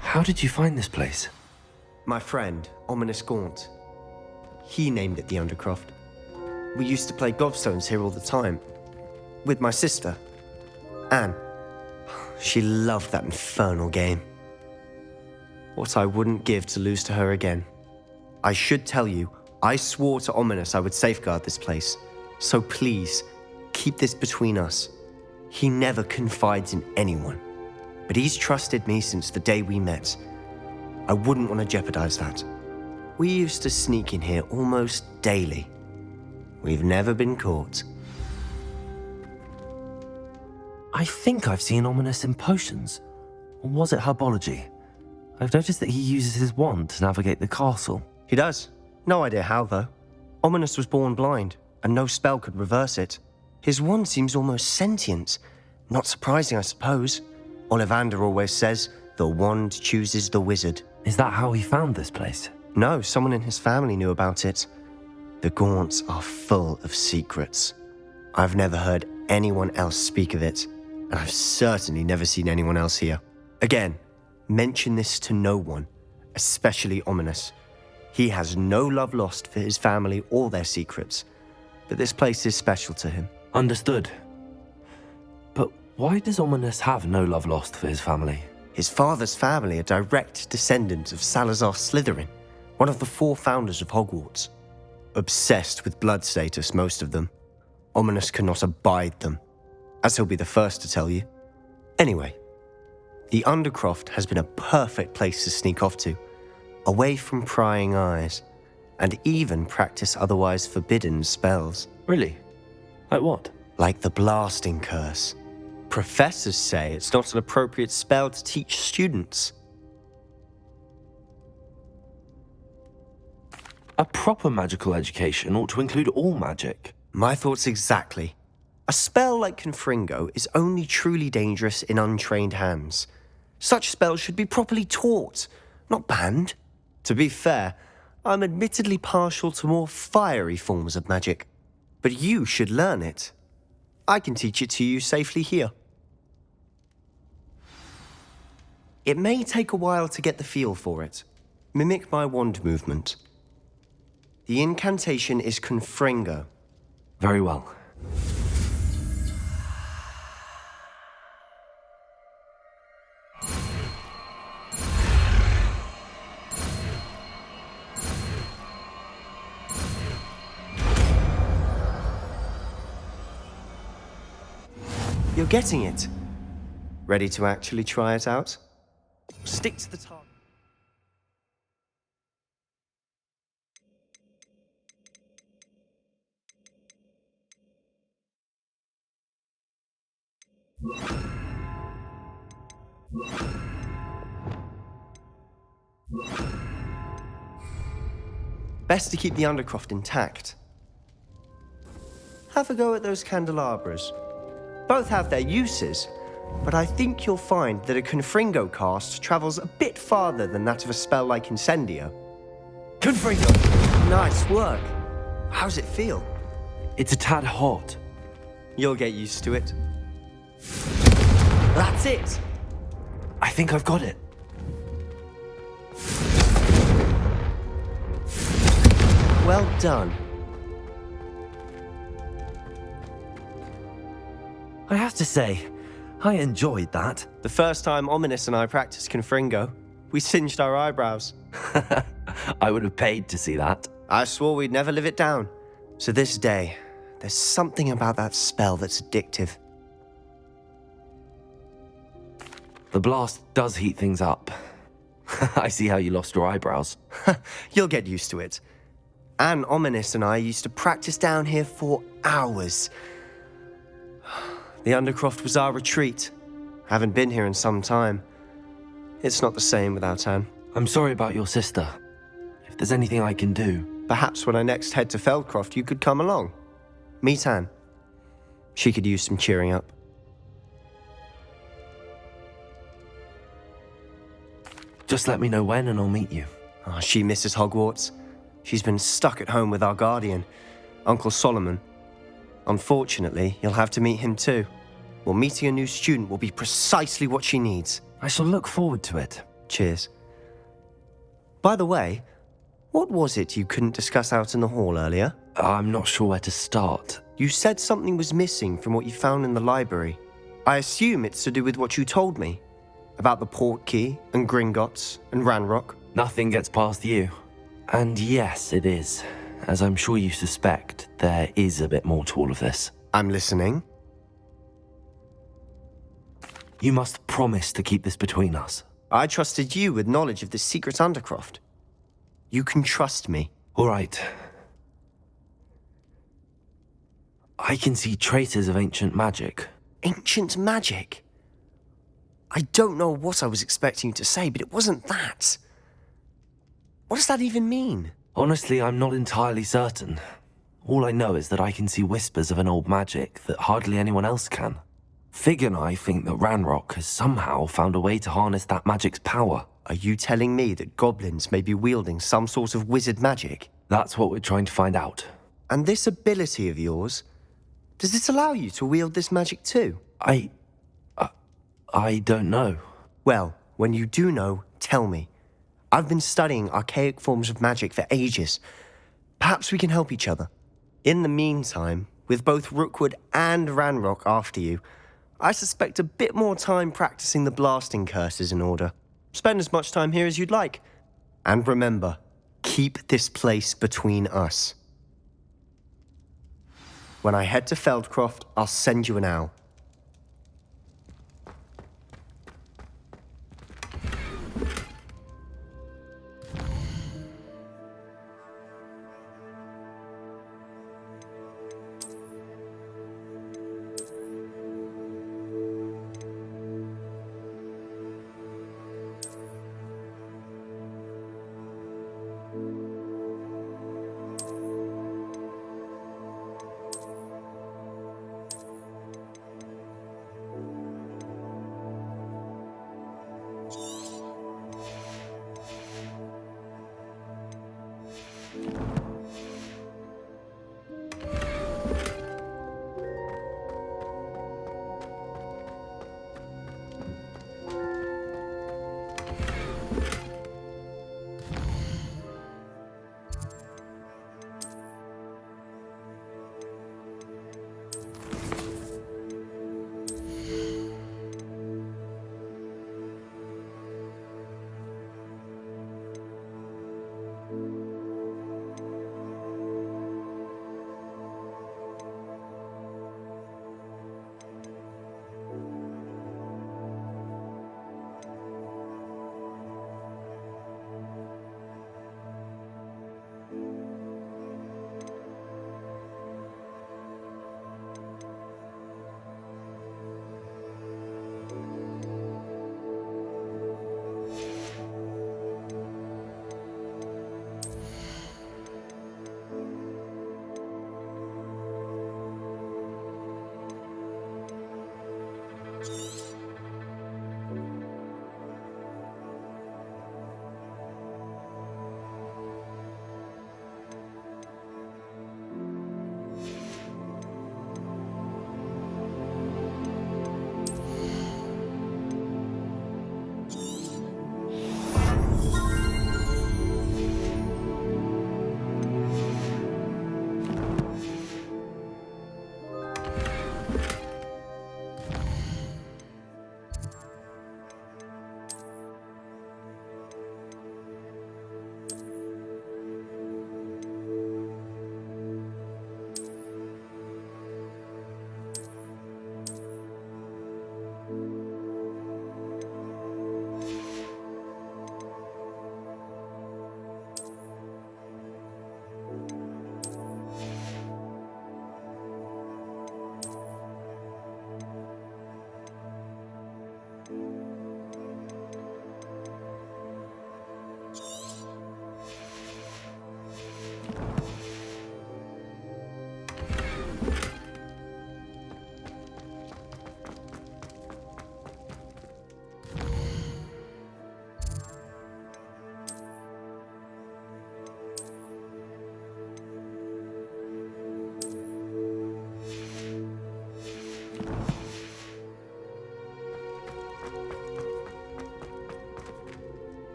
How did you find this place? My friend, Ominous Gaunt. He named it the Undercroft. We used to play gobstones here all the time. With my sister, Anne. She loved that infernal game. What I wouldn't give to lose to her again. I should tell you, I swore to Ominous I would safeguard this place. So please, keep this between us. He never confides in anyone. But he's trusted me since the day we met. I wouldn't want to jeopardize that. We used to sneak in here almost daily. We've never been caught. I think I've seen Ominous in potions. Or was it herbology? I've noticed that he uses his wand to navigate the castle. He does. No idea how, though. Ominous was born blind, and no spell could reverse it. His wand seems almost sentient. Not surprising, I suppose. Ollivander always says, the wand chooses the wizard. Is that how he found this place? No, someone in his family knew about it. The Gaunts are full of secrets. I've never heard anyone else speak of it, and I've certainly never seen anyone else here. Again, mention this to no one, especially Ominous. He has no love lost for his family or their secrets, but this place is special to him. Understood. But why does Ominous have no love lost for his family? His father's family are direct descendants of Salazar Slytherin, one of the 4 founders of Hogwarts. Obsessed with blood status, most of them. Ominous cannot abide them, as he'll be the first to tell you. Anyway, the Undercroft has been a perfect place to sneak off to, away from prying eyes, and even practice otherwise forbidden spells. Really? Like what? Like the blasting curse. Professors say it's not an appropriate spell to teach students. A proper magical education ought to include all magic. My thoughts exactly. A spell like Confringo is only truly dangerous in untrained hands. Such spells should be properly taught, not banned. To be fair, I'm admittedly partial to more fiery forms of magic. But you should learn it. I can teach it to you safely here. It may take a while to get the feel for it. Mimic my wand movement. The incantation is Confringo. Very well. You're getting it. Ready to actually try it out? Stick to the target. Best to keep the Undercroft intact. Have a go at those candelabras. Both have their uses, but I think you'll find that a Confringo cast travels a bit farther than that of a spell like Incendio. Confringo! Nice work. How's it feel? It's a tad hot. You'll get used to it. That's it! I think I've got it. Well done. I have to say, I enjoyed that. The first time Ominous and I practiced Confringo, we singed our eyebrows. I would have paid to see that. I swore we'd never live it down. So this day, there's something about that spell that's addictive. The blast does heat things up. I see how you lost your eyebrows. You'll get used to it. Anne Ominous and I used to practice down here for hours. The Undercroft was our retreat. Haven't been here in some time. It's not the same without Anne. I'm sorry about your sister. If there's anything I can do... Perhaps when I next head to Feldcroft, you could come along. Meet Anne. She could use some cheering up. Just let me know when and I'll meet you. Oh, she misses Hogwarts. She's been stuck at home with our guardian, Uncle Solomon. Unfortunately, you'll have to meet him too. Well, meeting a new student will be precisely what she needs. I shall look forward to it. Cheers. By the way, what was it you couldn't discuss out in the hall earlier? I'm not sure where to start. You said something was missing from what you found in the library. I assume it's to do with what you told me. About the Portkey, and Gringotts, and Ranrock. Nothing gets past you. And yes, it is. As I'm sure you suspect, there is a bit more to all of this. I'm listening. You must promise to keep this between us. I trusted you with knowledge of the secret Undercroft. You can trust me. All right. I can see traces of ancient magic. Ancient magic? I don't know what I was expecting you to say, but it wasn't that. What does that even mean? Honestly, I'm not entirely certain. All I know is that I can see whispers of an old magic that hardly anyone else can. Fig and I think that Ranrock has somehow found a way to harness that magic's power. Are you telling me that goblins may be wielding some sort of wizard magic? That's what we're trying to find out. And this ability of yours, does it allow you to wield this magic too? I don't know. Well, when you do know, tell me. I've been studying archaic forms of magic for ages. Perhaps we can help each other. In the meantime, with both Rookwood and Ranrock after you, I suspect a bit more time practicing the blasting curse is in order. Spend as much time here as you'd like. And remember, keep this place between us. When I head to Feldcroft, I'll send you an owl.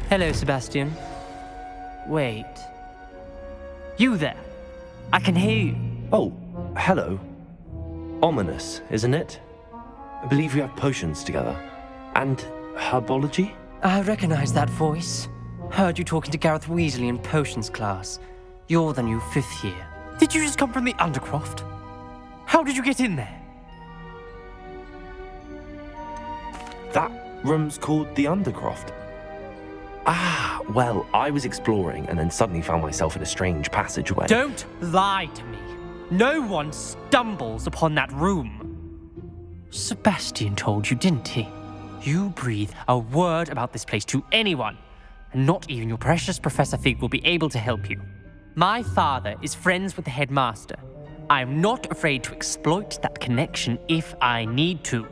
Hello, Sebastian. Wait. You there? I can hear you. Oh, hello. Ominous, isn't it? I believe we have potions together. And herbology? I recognize that voice. Heard you talking to Gareth Weasley in potions class. You're the new 5th year. Did you just come from the Undercroft? How did you get in there? That room's called the Undercroft. Ah, well, I was exploring and then suddenly found myself in a strange passageway. Don't lie to me. No one stumbles upon that room. Sebastian told you, didn't he? You breathe a word about this place to anyone, and not even your precious Professor Fig will be able to help you. My father is friends with the headmaster. I am not afraid to exploit that connection if I need to.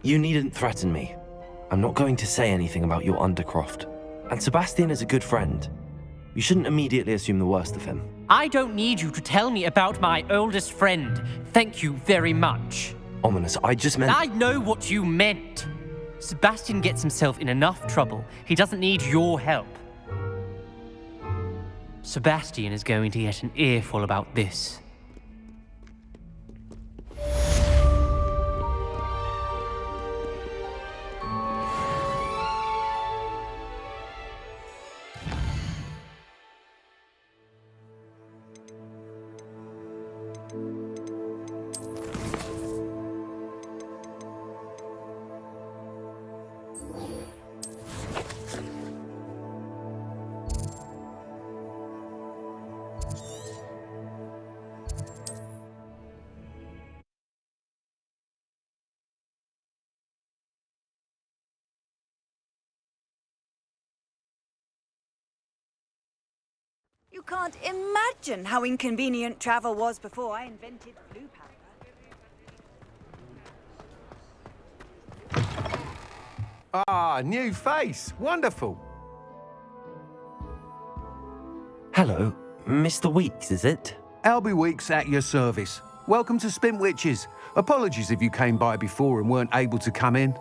You needn't threaten me. I'm not going to say anything about your Undercroft. And Sebastian is a good friend. You shouldn't immediately assume the worst of him. I don't need you to tell me about my oldest friend. Thank you very much. Ominous, I just meant... I know what you meant. Sebastian gets himself in enough trouble. He doesn't need your help. Sebastian is going to get an earful about this. You can't imagine how inconvenient travel was before I invented blue powder. Ah, new face. Wonderful. Hello, Mr. Weeks, is it? Albie Weeks at your service. Welcome to Spintwitches. Apologies if you came by before and weren't able to come in.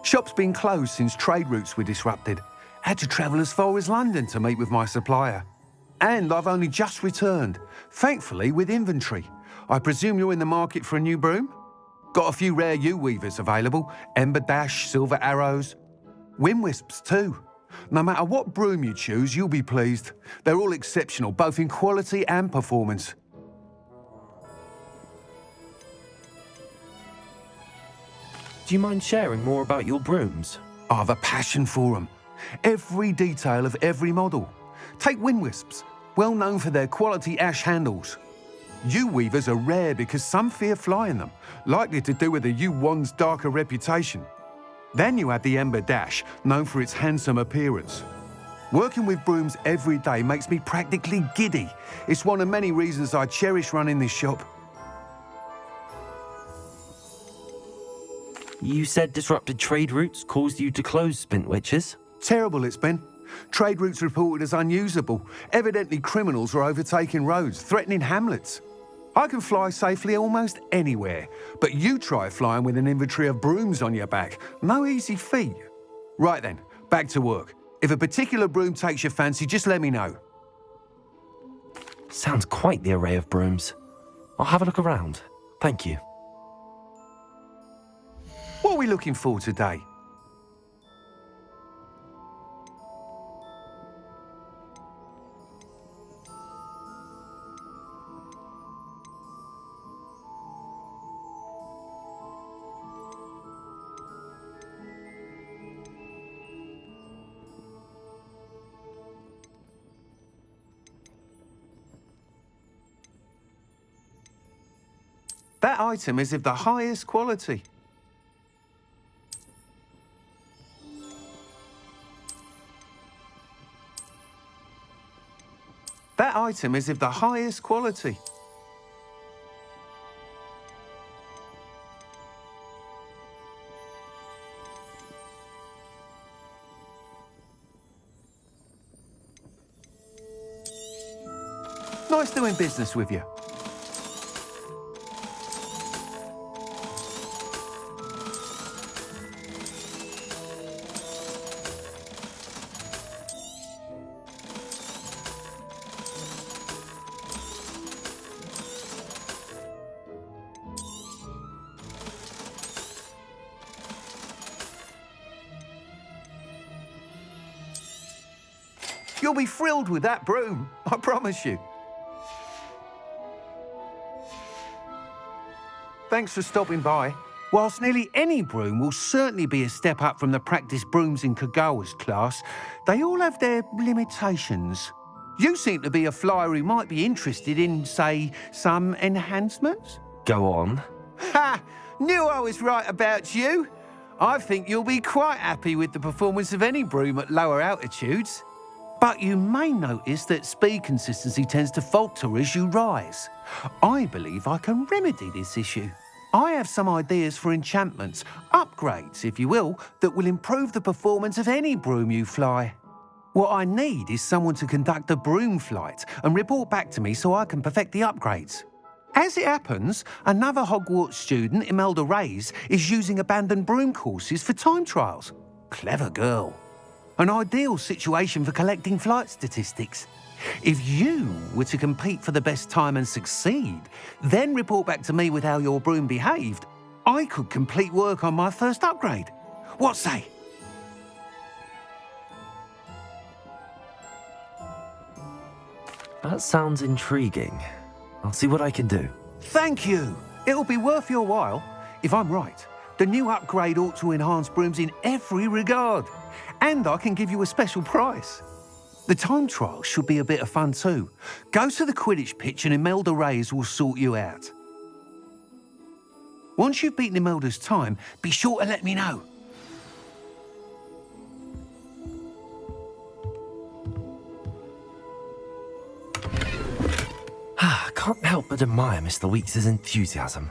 Shop's been closed since trade routes were disrupted. Had to travel as far as London to meet with my supplier. And I've only just returned, thankfully with inventory. I presume you're in the market for a new broom? Got a few rare U-weavers available, Ember Dash, Silver Arrows, Wind Wisps too. No matter what broom you choose, you'll be pleased. They're all exceptional, both in quality and performance. Do you mind sharing more about your brooms? I have a passion for them. Every detail of every model. Take Wind Wisps, well known for their quality ash handles. U-weavers are rare because some fear flying them, likely to do with the U-wand's darker reputation. Then you have the Ember Dash, known for its handsome appearance. Working with brooms every day makes me practically giddy. It's one of many reasons I cherish running this shop. You said disrupted trade routes caused you to close Spintwitches? Terrible it's been. Trade routes reported as unusable. Evidently criminals are overtaking roads, threatening hamlets. I can fly safely almost anywhere, but you try flying with an inventory of brooms on your back. No easy feat. Right then, back to work. If a particular broom takes your fancy, just let me know. Sounds quite the array of brooms. I'll have a look around. Thank you. What are we looking for today? That item is of the highest quality. That item is of the highest quality. Nice doing business with you. You'll be thrilled with that broom, I promise you. Thanks for stopping by. Whilst nearly any broom will certainly be a step up from the practice brooms in Kagawa's class, they all have their limitations. You seem to be a flyer who might be interested in, say, some enhancements? Go on. Ha! Knew I was right about you. I think you'll be quite happy with the performance of any broom at lower altitudes. But you may notice that speed consistency tends to falter as you rise. I believe I can remedy this issue. I have some ideas for enchantments, upgrades, if you will, that will improve the performance of any broom you fly. What I need is someone to conduct a broom flight and report back to me so I can perfect the upgrades. As it happens, another Hogwarts student, Imelda Reyes, is using abandoned broom courses for time trials. Clever girl. An ideal situation for collecting flight statistics. If you were to compete for the best time and succeed, then report back to me with how your broom behaved, I could complete work on my first upgrade. What say? That sounds intriguing. I'll see what I can do. Thank you. It'll be worth your while. If I'm right, the new upgrade ought to enhance brooms in every regard. And I can give you a special price. The time trial should be a bit of fun too. Go to the Quidditch pitch and Imelda Reyes will sort you out. Once you've beaten Imelda's time, be sure to let me know. Can't help but admire Mr. Weeks' enthusiasm.